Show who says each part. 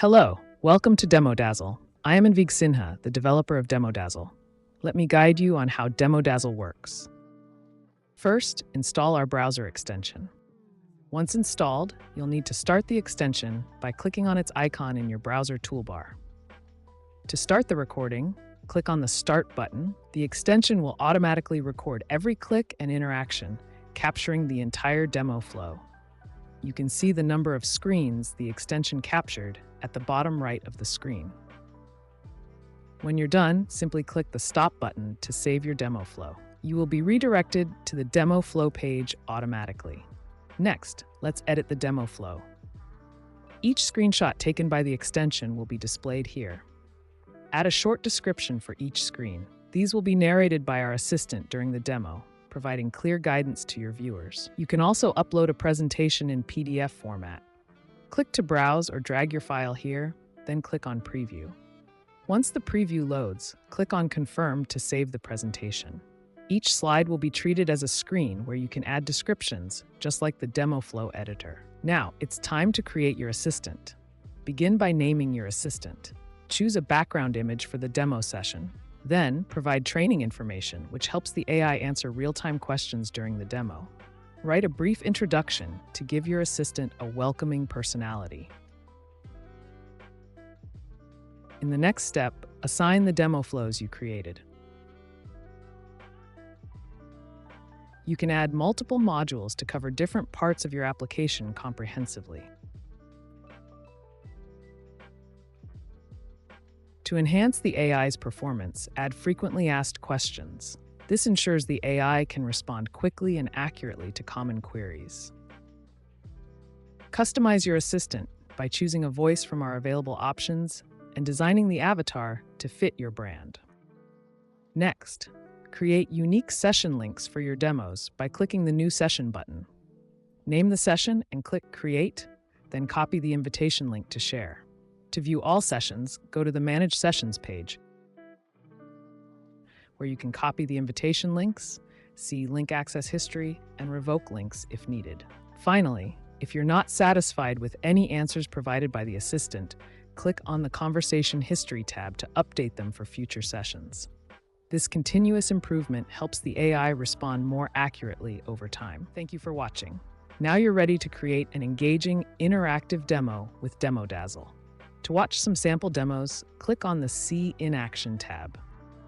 Speaker 1: Hello, welcome to DemoDazzle. I am Anvig Sinha, the developer of DemoDazzle. Let me guide you on how DemoDazzle works. First, install our browser extension. Once installed, you'll need to start the extension by clicking on its icon in your browser toolbar. To start the recording, click on the Start button. The extension will automatically record every click and interaction, capturing the entire demo flow. You can see the number of screens the extension captured at the bottom right of the screen. When you're done, simply click the Stop button to save your demo flow. You will be redirected to the demo flow page automatically. Next, let's edit the demo flow. Each screenshot taken by the extension will be displayed here. Add a short description for each screen. These will be narrated by our assistant during the demo, providing clear guidance to your viewers. You can also upload a presentation in PDF format. Click to browse or drag your file here, then click on Preview. Once the preview loads, click on Confirm to save the presentation. Each slide will be treated as a screen where you can add descriptions, just like the demo flow editor. Now, it's time to create your assistant. Begin by naming your assistant. Choose a background image for the demo session. Then, provide training information, which helps the AI answer real-time questions during the demo. Write a brief introduction to give your assistant a welcoming personality. In the next step, assign the demo flows you created. You can add multiple modules to cover different parts of your application comprehensively. To enhance the AI's performance, add frequently asked questions. This ensures the AI can respond quickly and accurately to common queries. Customize your assistant by choosing a voice from our available options and designing the avatar to fit your brand. Next, create unique session links for your demos by clicking the New Session button. Name the session and click Create, then copy the invitation link to share. To view all sessions, go to the Manage Sessions page, where you can copy the invitation links, see link access history, and revoke links if needed. Finally, if you're not satisfied with any answers provided by the assistant, click on the Conversation History tab to update them for future sessions. This continuous improvement helps the AI respond more accurately over time. Thank you for watching. Now you're ready to create an engaging, interactive demo with DemoDazzle. To watch some sample demos, click on the See in Action tab.